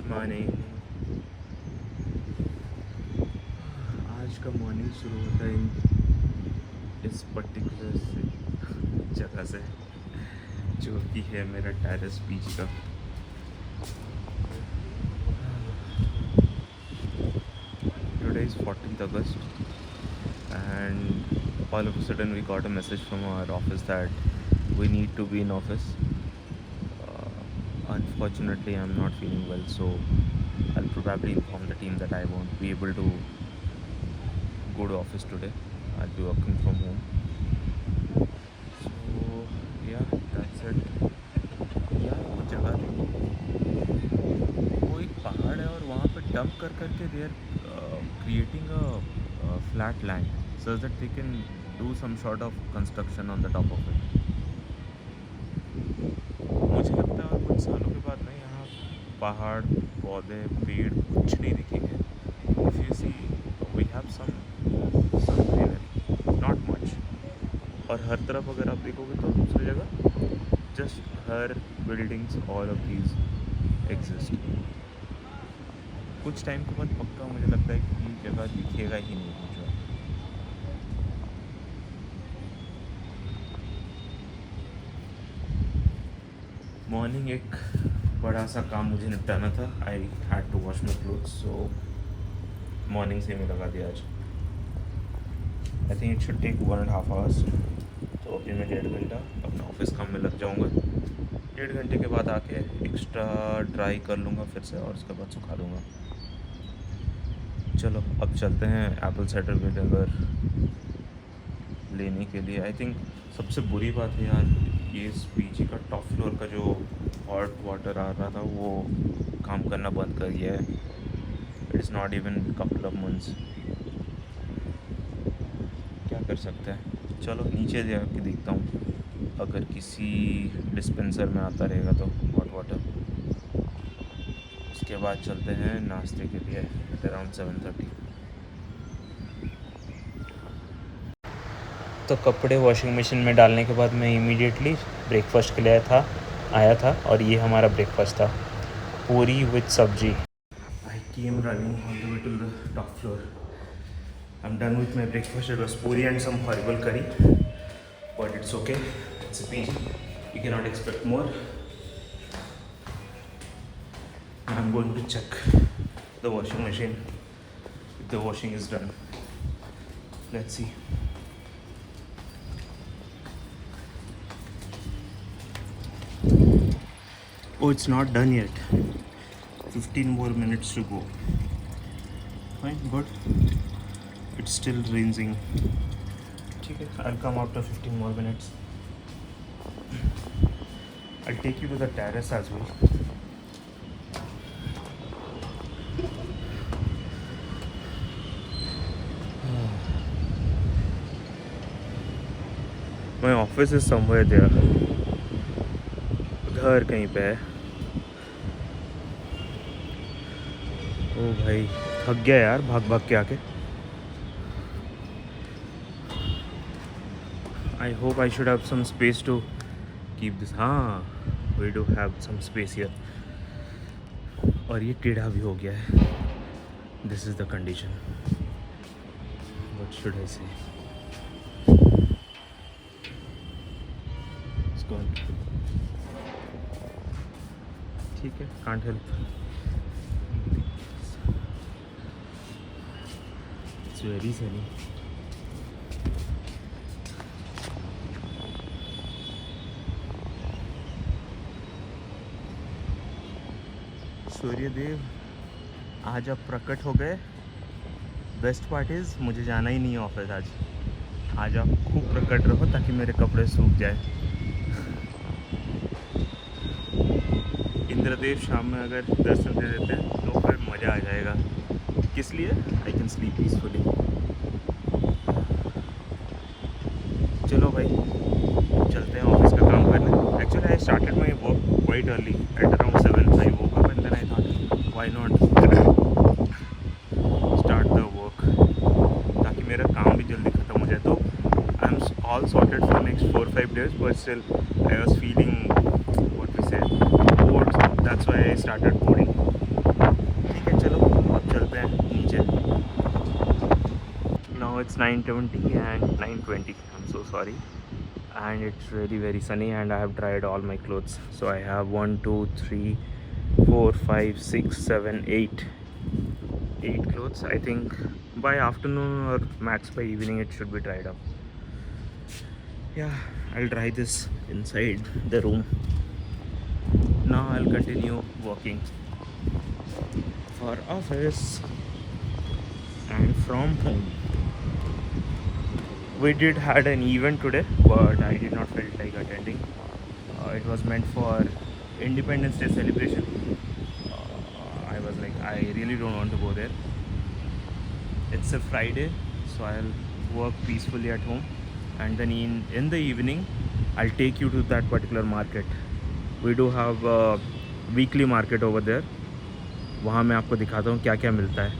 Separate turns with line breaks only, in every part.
Morning. आज का morning शुरू होता है इस पर्टिकुलर से जगह से, जो कि है मेरा टेरेस बीच का। Today is 14th August and all of a sudden we got a message from our office that we need to be in office. Unfortunately, I'm not feeling well, so I'll probably inform the team that I won't be able to go to office today. I'll be working from home. So yeah, that's it. यार वो जगह देखो, वो एक पहाड़ है और वहाँ पे डंप कर करके they are creating a flat land so that they can do some sort of construction on the top of it. मुझे लगता है और कुछ सालों के बाद ना यहाँ पहाड़, पौधे, पेड़ कुछ नहीं दिखेंगे. If you see, we have some greenery, not much. और हर तरफ अगर आप देखोगे तो दूसरी जगह just her buildings, all of these exist. कुछ टाइम के बाद पक्का मुझे लगता है कि ये जगह दिखेगा ही नहीं कुछ. मॉर्निंग एक बड़ा सा काम मुझे निपटाना था. I had to wash my clothes, so morning से मैं लगा दिया आज. I think it should take 1.5 hours. तो अभी मैं 1.5 घंटा अपना ऑफिस काम में लग जाऊंगा. 1.5 घंटे के बाद आके एक्स्ट्रा ड्राई कर लूँगा फिर से और उसके बाद सुखा दूँगा. चलो अब चलते हैं एप्पल साइडर विनेगर लेने के लिए. आई थिंक सबसे बुरी बात है यार, ये इस पीजी का टॉप फ्लोर का जो हॉट वाटर आ रहा था वो काम करना बंद कर दिया है. It is not even couple of months. क्या कर सकते हैं. चलो नीचे जाके देखता हूँ अगर किसी डिस्पेंसर में आता रहेगा तो हॉट वाटर. उसके बाद चलते हैं नाश्ते के लिए अराउंड 7:30. तो कपड़े वॉशिंग मशीन में डालने के बाद मैं इमीडिएटली ब्रेकफास्ट के लिए आया था और ये हमारा ब्रेकफास्ट था, puri with sabzi. I came running all the way to the top floor. I am done with my breakfast. It was puri and some horrible curry, but it's okay. It's a PG, you can not expect more. I am going to check the washing machine if the washing is done. Let's see. Oh, it's not done yet. 15 more minutes to go. Fine, good. It's still rinsing. Okay, I'll come after 15 more minutes. I'll take you to the terrace as well. My office is somewhere there. घर कहीं पे है. ओ भाई थक गया यार भाग भाग के आके. I hope I should have some space to keep this. हाँ, we do have some space here. और ये टेढ़ा भी हो गया है. This is the condition. What should I say? It's gone. ठीक है, can't help. It's very sunny. Suryadev आज आप प्रकट हो गए. बेस्ट पार्ट इज़ मुझे जाना ही नहीं है ऑफिस आज. आज आप खूब प्रकट रहो ताकि मेरे कपड़े सूख जाए. इंद्रदेव शाम में अगर दर्शन दे देते हैं तो फिर मज़ा आ जाएगा. किस लिए? I can sleep peacefully. चलो भाई चलते हैं ऑफिस का काम करने. Actually I started my work quite early at around 7. I woke up and then I thought why not start the work, ताकि मेरा काम भी जल्दी ख़त्म हो जाए. तो I am all sorted for next 4-5 days, but still I was feeling what we say bored. That's why I started boarding. Now it's 9:20 and 9:20. I'm so sorry. And it's really very sunny and I have dried all my clothes. So I have 1, 2, 3, 4, 5, 6, 7, 8. 8 clothes. I think by afternoon or max by evening it should be dried up. Yeah, I'll dry this inside the room. Now I'll continue working for office and from home. We did had an event today, but I did not feel like attending. It was meant for Independence Day celebration. I was like, I really don't want to go there. It's a Friday, so I'll work peacefully at home, and then in the evening I'll take you to that particular market. We do have a weekly market over there. वहाँ मैं आपको दिखाता हूँ क्या क्या मिलता है.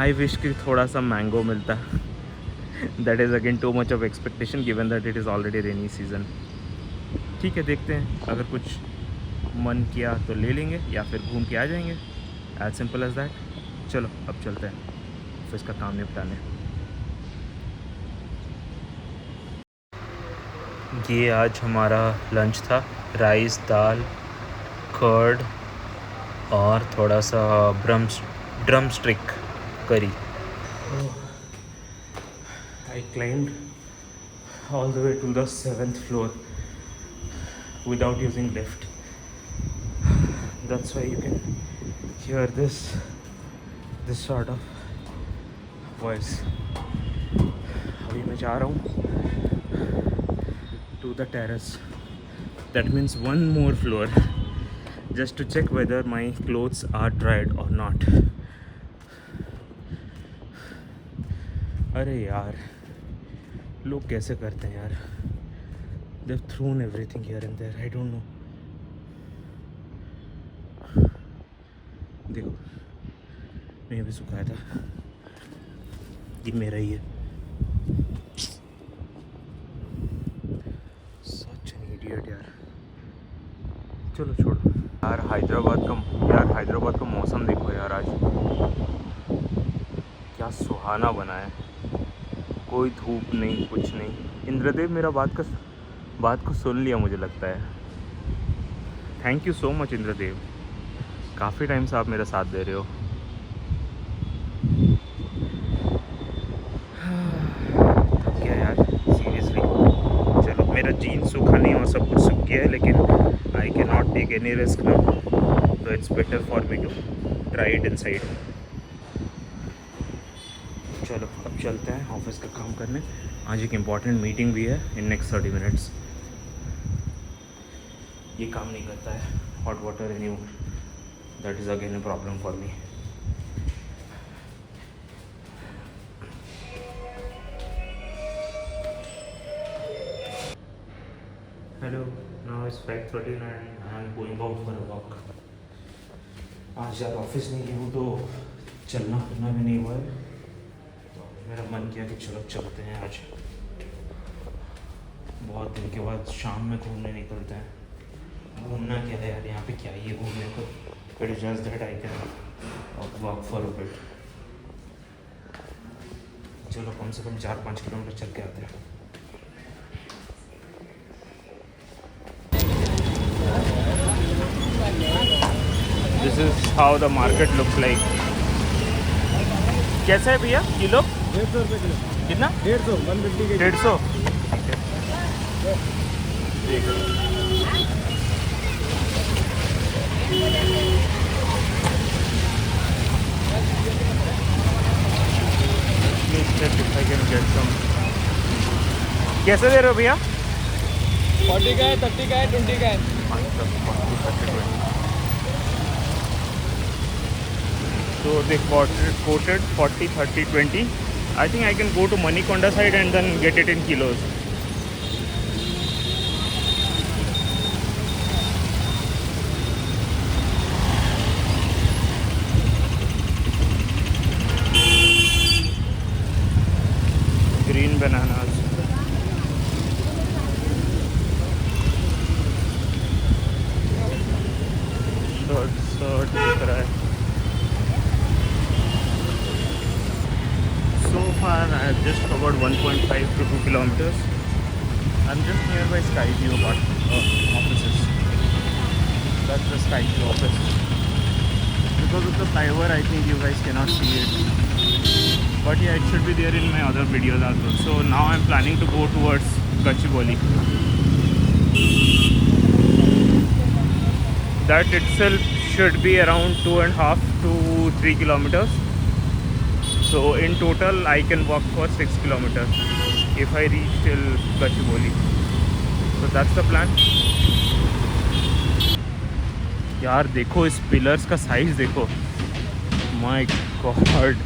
I wish कि थोड़ा सा मैंगो मिलता. That is again too much of expectation given that it is already rainy season. ठीक है, देखते हैं, अगर कुछ मन किया तो ले लेंगे या फिर घूम के आ जाएंगे. As simple as that. चलो अब चलते हैं ऑफिस का काम निपटाने. ये आज हमारा लंच था. राइस, दाल, कर्ड और थोड़ा सा ड्रम स्टिक करी. I climbed all the way to the 7th floor without using lift. That's why you can hear this sort of voice. अभी मैं जा रहा हूँ to the terrace. That means one more floor just to check whether my clothes are dried or not. अरे यार, लोग कैसे करते हैं यार. They've thrown everything here and there. I don't know. देखो, मैं भी सुखाया था. ये मेरा ही है. Such an idiot यार. चलो छोड़ो यार. हैदराबाद का मौसम देखो यार. आज क्या सुहाना बना है. कोई धूप नहीं, कुछ नहीं. इंद्रदेव मेरा बात को सुन लिया मुझे लगता है. Thank you so much Indradev. काफ़ी टाइम से आप मेरा साथ दे रहे हो. थक गया यार सीरियसली. चलो, मेरा जीन्स सूखा नहीं और सब कुछ सूख गया है, लेकिन I can not take any risk now. तो it's better for me to try it inside. चलो अब चलते हैं ऑफिस का काम करने. आज एक इम्पॉर्टेंट मीटिंग भी है इन नेक्स्ट 30 मिनट्स. ये काम नहीं करता है hot water any more. That is again a problem for me. Hello, now is 5:13 and I am going out for a walk. आज यार ऑफिस नहीं गया हूँ तो चलना फिरना भी नहीं हुआ है. मेरा मन किया कि चलो चलते हैं आज. बहुत दिन के बाद शाम में घूमने निकलते हैं. घूमना क्या है यार, यहाँ पे क्या ही है घूमने को. It is just that I can walk for a bit. चलो कम से कम 4-5 किलोमीटर चल के आते हैं. This is how the market looks like. कैसा है भैया किलो?
150 रुपये किलो.
कितना?
150, 150 के.
150. कैसे दे रहे हो भैया?
40 का है, 30 का है, 20 का है.
So they quoted 40, 30, 20. I think I can go to Manikonda side and then get it in kilos. Green bananas. Shirt दिख रहा है. So far I have just covered 1.5 to 2 kilometers. I'm just nearby Skyview offices. That's the Skyview office. Because of the flyover, I think you guys cannot see it. But yeah, it should be there in my other videos as well. So now I'm planning to go towards Gachibowli. That itself should be around 2.5 to 3 kilometers. So in total, I can walk for 6 kilometers if I reach till Gachibowli. So that's the plan. यार देखो इस pillars का size देखो, my God.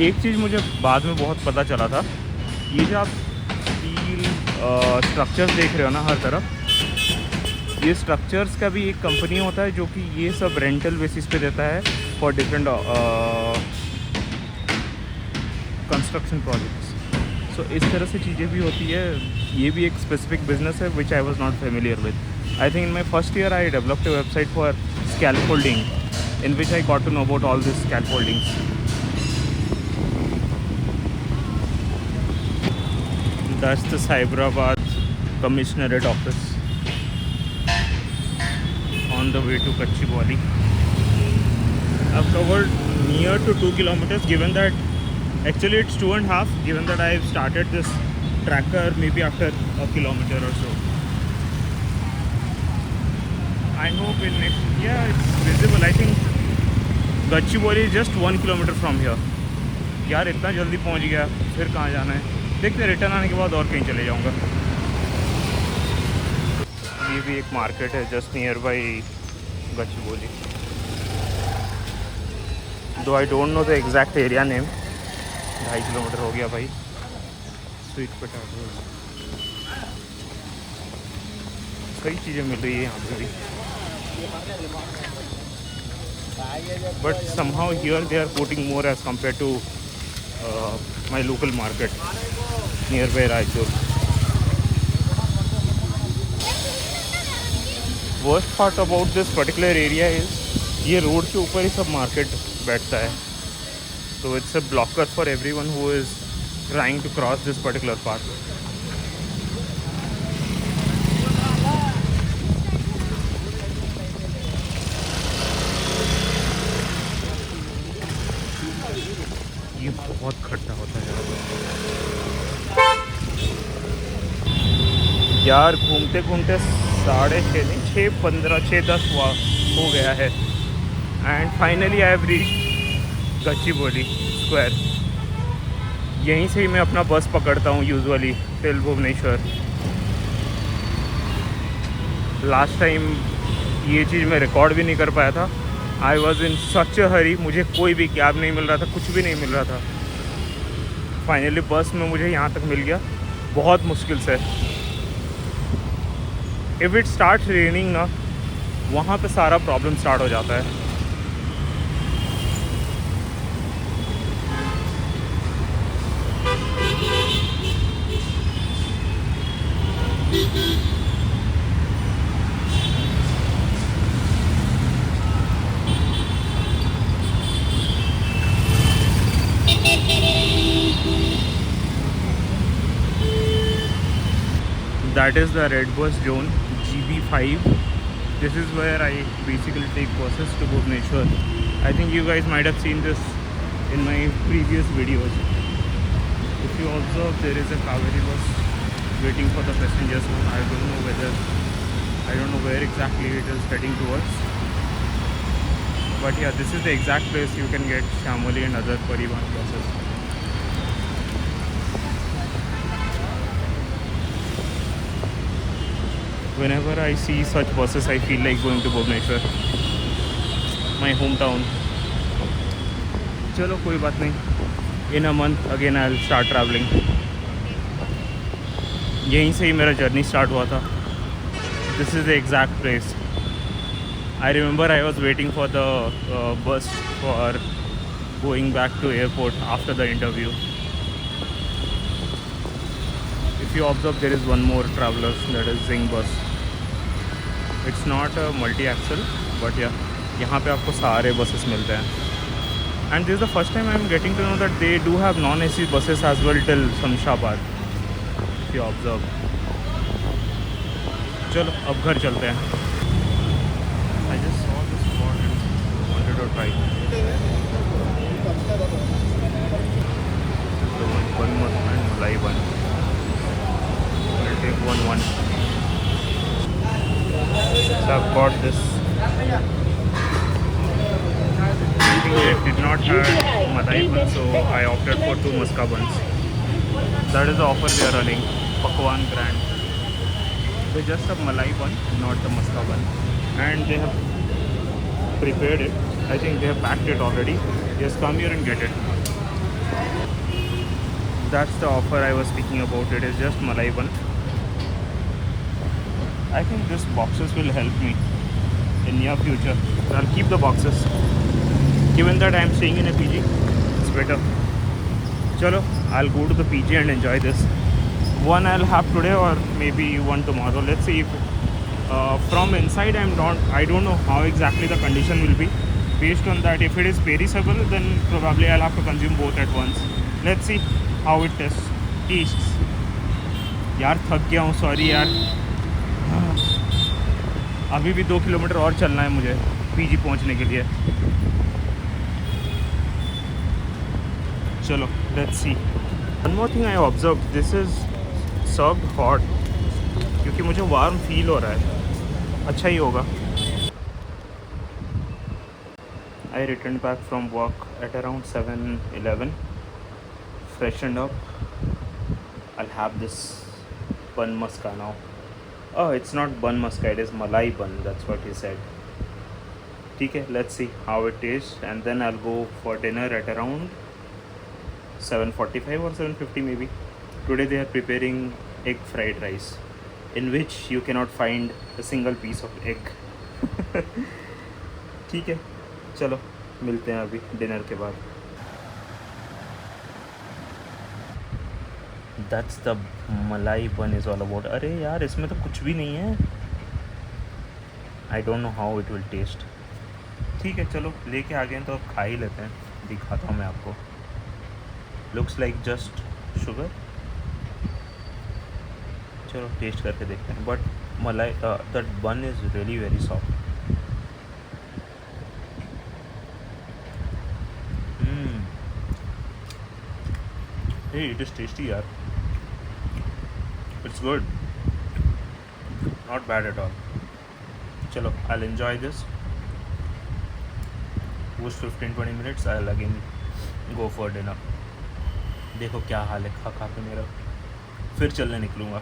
एक चीज़ मुझे बाद में बहुत पता चला था, ये जो आप स्टील स्ट्रक्चर्स देख रहे हो ना हर तरफ, ये स्ट्रक्चर्स का भी एक कंपनी होता है जो कि ये सब रेंटल बेसिस पे देता है फॉर डिफरेंट कंस्ट्रक्शन प्रोजेक्ट्स. सो इस तरह से चीज़ें भी होती है. ये भी एक स्पेसिफिक बिजनेस है which I was not familiar with. I think in my first year I developed a website for scaffolding in which I got to know about all these scaffoldings. That's the Cyberabad Commissionerate office on the way to Gachibowli. I've covered near to 2 kilometers, given that actually it's 2.5, given that I've started this tracker maybe after a kilometer or so. I hope in next, yeah, it's visible. I think Gachibowli is just 1 kilometer from here. यार इतना जल्दी पहुंच गया, फिर कहाँ जाना है देखते. रिटर्न आने के बाद और कहीं चले जाऊँगा. ये भी एक मार्केट है जस्ट नियर बाई Gachibowli. दो I don't know the exact area name. 2.5 kilometre हो गया भाई. स्वीट पोटैटो, कई चीज़ें मिल रही है यहाँ पे भी. But somehow here they are putting more as compared to my local market nearby Raichur. Worst part about this particular area is ये रोड के ऊपर ही सब मार्केट बैठता है. So it's a blocker for everyone who is trying to cross this particular path. ये बहुत खट्टा होता है यार. घूमते घूमते 6:30 नहीं 6:15 6:10 हो गया है. And finally I have reached Gachibowli square. यहीं से ही मैं अपना बस पकड़ता हूँ usually till Bhubaneswar. Last time ये चीज़ मैं रिकॉर्ड भी नहीं कर पाया था. I was in such a hurry. मुझे कोई भी कैब नहीं मिल रहा था, कुछ भी नहीं मिल रहा था. फाइनली बस में मुझे यहाँ तक मिल गया, बहुत मुश्किल से. इफ़ इट स्टार्ट रेनिंग ना, वहाँ पे सारा प्रॉब्लम स्टार्ट हो जाता है. That is the red bus zone, GB5. This is where I basically take buses to Bhubaneswar. I think you guys might have seen this in my previous videos. If you observe, there is a Kaveri bus waiting for the passengers. I don't know where exactly it is heading towards. But yeah, this is the exact place you can get Shamoli and other Parivan buses. Whenever I see such buses, I feel like going to Bhubaneswar, my hometown. चलो कोई बात नहीं. In a month again I'll start traveling. यहीं से ही मेरा journey start हुआ था. This is the exact place. I remember I was waiting for the bus for going back to airport after the interview. If you observe, there is one more travelers, that is Zing bus. It's not a multi-axle, but yeah, यहाँ पे आपको सारे buses मिलते हैं. And this is the first time I am getting to know that they do have non-AC buses as well till Shamshabad. If you observe. चलो अब घर चलते हैं. I just saw this spot and wanted to try. The one more and Malai one. I'll take one. So I've got this. It did not have Malai bun, so I opted for 2 Muska buns. That is the offer they are running. Pakwan Grand. They just have Malai bun, not the Muska bun, and they have prepared it. I think they have packed it already. Just come here and get it. That's the offer I was speaking about. It is just Malai bun. I think these boxes will help me in near future. I'll keep the boxes. Given that I am staying in a PG, it's better. Chalo, I'll go to the PG and enjoy this. One I'll have today or maybe one tomorrow. Let's see. If from inside I don't know how exactly the condition will be. Based on that, if it is perishable, then probably I'll have to consume both at once. Let's see how it tastes. यार थक गया हूँ, sorry यार. अभी भी 2 kilometre और चलना है मुझे पीजी पहुँचने के लिए. चलो, let's see. One more thing I observe, this is served hot क्योंकि मुझे वार्म फील हो रहा है. अच्छा ही होगा. I return back from work at around 7:11. Freshened up. I'll have this bun muska now. Oh, it's not bun muska, it is malai bun. That's what he said. ठीक है, let's see how it is, and then I'll go for dinner at around 7:45 or 7:50 maybe. Today they are preparing egg fried rice, in which you cannot find a single piece of egg. ठीक है, चलो मिलते हैं अभी dinner के बाद. That's the malai bun is all about. अरे यार इसमें तो कुछ भी नहीं है. I don't know how it will taste. ठीक है, चलो लेके आ गए हैं तो अब खा ही लेते हैं. दिखाता हूँ मैं आपको. Looks like just sugar. चलो टेस्ट करके देखते हैं. But malai that bun is really very soft. Hey, it is tasty यार. It's good. Not bad at all. चलो, I'll enjoy this. Post 15-20 minutes, I'll again go for dinner. देखो क्या हाल है खा के मेरा. फिर चलने निकलूँगा.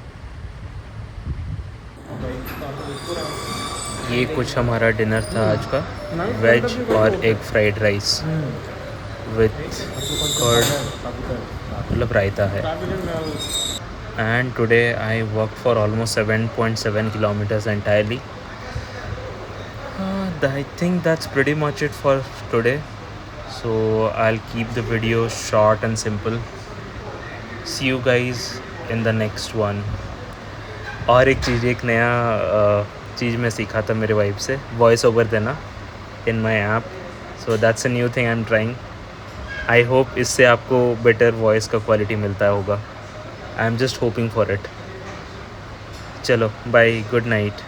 ये कुछ हमारा डिनर था आज का. वेज और egg fried rice with curd, मतलब रायता है. And today I worked for almost 7.7 kilometers entirely. I think that's pretty much it for today. So I'll keep the video short and simple. See you guys in the next one. और एक नया चीज़ मैं सीखा था मेरे wife से, voice over देना in my app. So that's a new thing I'm trying. I hope इससे आपको better वॉइस का क्वालिटी मिलता होगा. I'm just hoping for it. चलो, bye, good night.